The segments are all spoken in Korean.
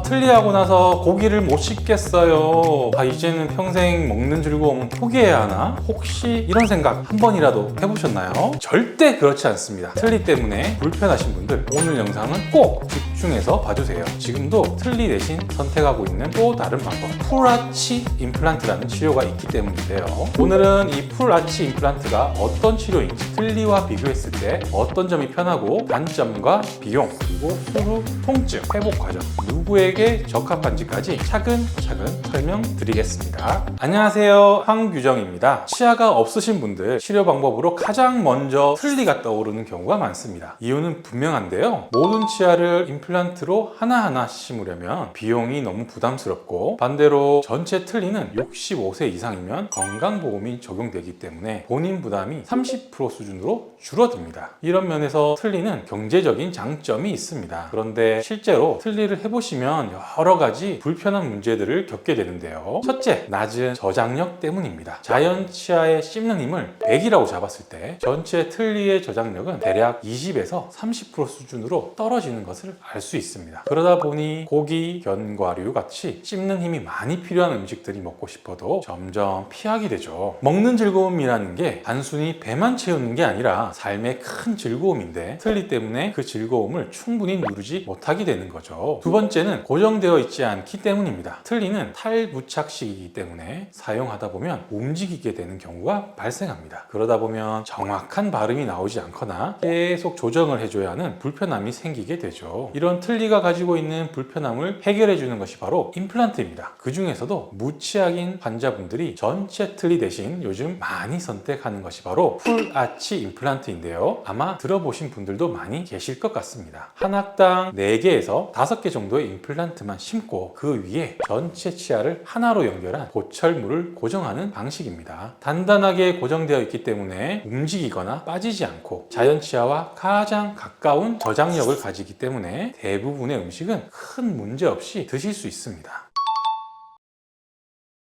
틀니하고 나서 고기를 못 씹겠어요. 이제는 평생 먹는 즐거움은 포기해야 하나? 혹시 이런 생각 한 번이라도 해보셨나요? 절대 그렇지 않습니다. 틀니 때문에 불편하신 분들, 오늘 영상은 꼭 집중해서 봐주세요. 지금도 틀니 대신 선택하고 있는 또 다른 방법, 풀아치 임플란트라는 치료가 있기 때문인데요. 오늘은 이 풀아치 임플란트가 어떤 치료인지, 틀니와 비교했을 때 어떤 점이 편하고 단점과 비용, 그리고 수루, 통증, 회복 과정, 누구에게 적합한지까지 차근차근 설명드리겠습니다. 안녕하세요, 황규정입니다. 치아가 없으신 분들 치료 방법으로 가장 먼저 틀니가 떠오르는 경우가 많습니다. 이유는 분명한데요. 모든 치아를 임플란트로 하나하나 심으려면 비용이 너무 부담스럽고, 반대로 전체 틀니는 65세 이상이면 건강보험이 적용되기 때문에 본인 부담이 30% 수준으로 줄어듭니다. 이런 면에서 틀니는 경제적인 장점이 있습니다. 그런데 실제로 틀니를 해보시면 여러 가지 불편한 문제들을 겪게 되는데요. 첫째, 낮은 저장력 때문입니다. 자연 치아의 씹는 힘을 100이라고 잡았을 때 전체 틀니의 저장력은 대략 20에서 30% 수준으로 떨어지는 것을 알 수 있습니다. 그러다 보니 고기, 견과류 같이 씹는 힘이 많이 필요한 음식들이 먹고 싶어도 점점 피하게 되죠. 먹는 즐거움이라는 게 단순히 배만 채우는 게 아니라 삶의 큰 즐거움인데, 틀니 때문에 그 즐거움을 충분히 누리지 못하게 되는 거죠. 두 번째는 고정되어 있지 않기 때문입니다. 틀니는 탈부착식이기 때문에 사용하다 보면 움직이게 되는 경우가 발생합니다. 그러다 보면 정확한 발음이 나오지 않거나 계속 조정을 해줘야 하는 불편함이 생기게 되죠. 이런 틀니가 가지고 있는 불편함을 해결해 주는 것이 바로 임플란트입니다. 그 중에서도 무치아인 환자분들이 전체 틀니 대신 요즘 많이 선택하는 것이 바로 풀아치 임플란트인데요. 아마 들어보신 분들도 많이 계실 것 같습니다. 한 학당 4개에서 5개 정도의 임플란트만 심고 그 위에 전체 치아를 하나로 연결한 보철물을 고정하는 방식입니다. 단단하게 고정되어 있기 때문에 움직이거나 빠지지 않고 자연 치아와 가장 가까운 저장력을 가지기 때문에 대부분의 음식은 큰 문제 없이 드실 수 있습니다.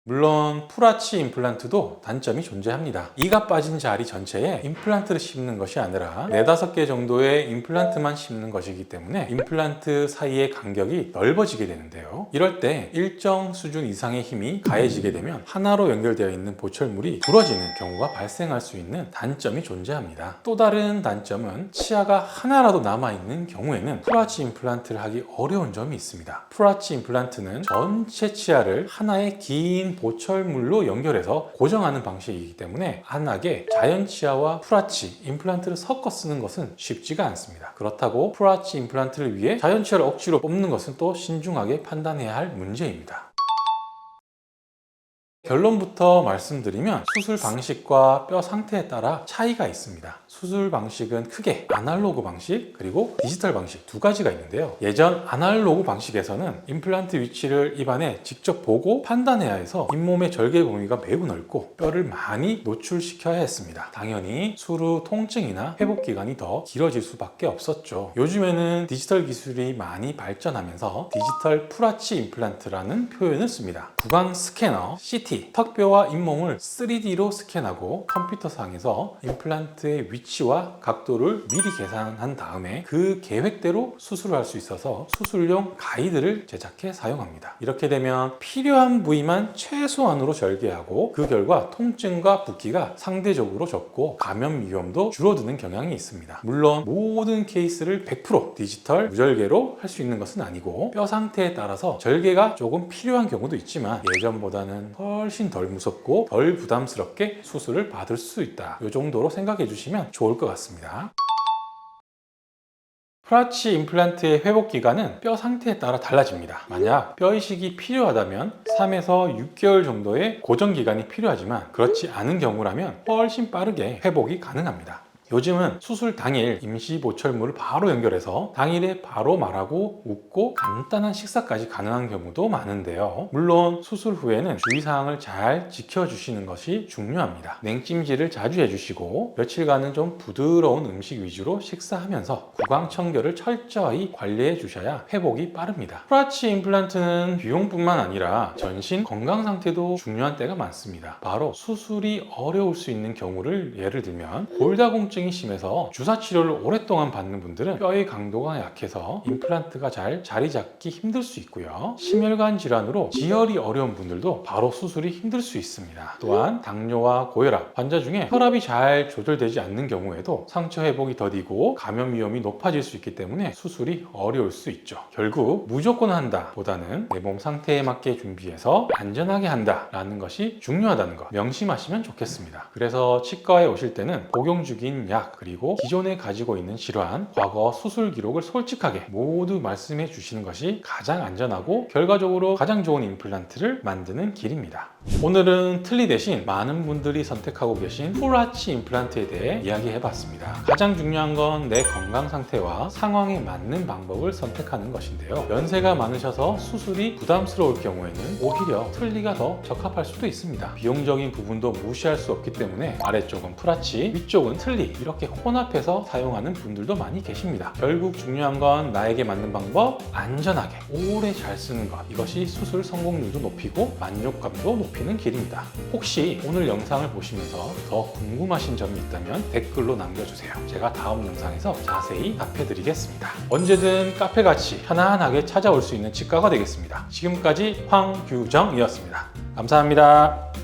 물론 풀아치 임플란트도 단점이 존재합니다. 이가 빠진 자리 전체에 임플란트를 심는 것이 아니라 4-5개 정도의 임플란트만 심는 것이기 때문에 임플란트 사이의 간격이 넓어지게 되는데요. 이럴 때 일정 수준 이상의 힘이 가해지게 되면 하나로 연결되어 있는 보철물이 부러지는 경우가 발생할 수 있는 단점이 존재합니다. 또 다른 단점은 치아가 하나라도 남아있는 경우에는 풀아치 임플란트를 하기 어려운 점이 있습니다. 풀아치 임플란트는 전체 치아를 하나의 긴 보철물로 연결해서 고정하는 방식이기 때문에 한하게 자연 치아와 풀아치 임플란트를 섞어 쓰는 것은 쉽지가 않습니다. 그렇다고 풀아치 임플란트를 위해 자연 치아를 억지로 뽑는 것은 또 신중하게 판단해야 할 문제입니다. 결론부터 말씀드리면 수술 방식과 뼈 상태에 따라 차이가 있습니다. 수술 방식은 크게 아날로그 방식 그리고 디지털 방식 두 가지가 있는데요. 예전 아날로그 방식에서는 임플란트 위치를 입안에 직접 보고 판단해야 해서 잇몸의 절개 범위가 매우 넓고 뼈를 많이 노출시켜야 했습니다. 당연히 수루 통증이나 회복 기간이 더 길어질 수밖에 없었죠. 요즘에는 디지털 기술이 많이 발전하면서 디지털 풀아치 임플란트라는 표현을 씁니다. 구강 스캐너, CT, 턱뼈와 잇몸을 3D로 스캔하고 컴퓨터상에서 임플란트의 위치와 각도를 미리 계산한 다음에 그 계획대로 수술을 할 수 있어서 수술용 가이드를 제작해 사용합니다. 이렇게 되면 필요한 부위만 최소한으로 절개하고 그 결과 통증과 붓기가 상대적으로 적고 감염 위험도 줄어드는 경향이 있습니다. 물론 모든 케이스를 100% 디지털 무절개로 할 수 있는 것은 아니고 뼈 상태에 따라서 절개가 조금 필요한 경우도 있지만 예전보다는 훨씬 덜 무섭고 덜 부담스럽게 수술을 받을 수 있다. 이 정도로 생각해 주시면 좋을 것 같습니다. 풀아치 임플란트의 회복 기간은 뼈 상태에 따라 달라집니다. 만약 뼈 이식이 필요하다면 3에서 6개월 정도의 고정 기간이 필요하지만 그렇지 않은 경우라면 훨씬 빠르게 회복이 가능합니다. 요즘은 수술 당일 임시 보철물을 바로 연결해서 당일에 바로 말하고 웃고 간단한 식사까지 가능한 경우도 많은데요. 물론 수술 후에는 주의사항을 잘 지켜주시는 것이 중요합니다. 냉찜질을 자주 해주시고 며칠간은 좀 부드러운 음식 위주로 식사하면서 구강 청결을 철저히 관리해 주셔야 회복이 빠릅니다. 풀아치 임플란트는 비용뿐만 아니라 전신 건강 상태도 중요한 때가 많습니다. 바로 수술이 어려울 수 있는 경우를 예를 들면 골다공증 통증이 심해서 주사 치료를 오랫동안 받는 분들은 뼈의 강도가 약해서 임플란트가 잘 자리 잡기 힘들 수 있고요. 심혈관 질환으로 지혈이 어려운 분들도 바로 수술이 힘들 수 있습니다. 또한 당뇨와 고혈압 환자 중에 혈압이 잘 조절되지 않는 경우에도 상처 회복이 더디고 감염 위험이 높아질 수 있기 때문에 수술이 어려울 수 있죠. 결국 무조건 한다 보다는 내 몸 상태에 맞게 준비해서 안전하게 한다 라는 것이 중요하다는 거 명심하시면 좋겠습니다. 그래서 치과에 오실 때는 복용 중인 약 그리고 기존에 가지고 있는 질환, 과거 수술 기록을 솔직하게 모두 말씀해 주시는 것이 가장 안전하고 결과적으로 가장 좋은 임플란트를 만드는 길입니다. 오늘은 틀니 대신 많은 분들이 선택하고 계신 풀아치 임플란트에 대해 이야기해봤습니다. 가장 중요한 건 내 건강 상태와 상황에 맞는 방법을 선택하는 것인데요. 연세가 많으셔서 수술이 부담스러울 경우에는 오히려 틀니가 더 적합할 수도 있습니다. 비용적인 부분도 무시할 수 없기 때문에 아래쪽은 풀아치, 위쪽은 틀니 이렇게 혼합해서 사용하는 분들도 많이 계십니다. 결국 중요한 건 나에게 맞는 방법, 안전하게 오래 잘 쓰는 것, 이것이 수술 성공률도 높이고 만족감도 높이는 길입니다. 혹시 오늘 영상을 보시면서 더 궁금하신 점이 있다면 댓글로 남겨주세요. 제가 다음 영상에서 자세히 답해드리겠습니다. 언제든 카페같이 편안하게 찾아올 수 있는 치과가 되겠습니다. 지금까지 황규정이었습니다. 감사합니다.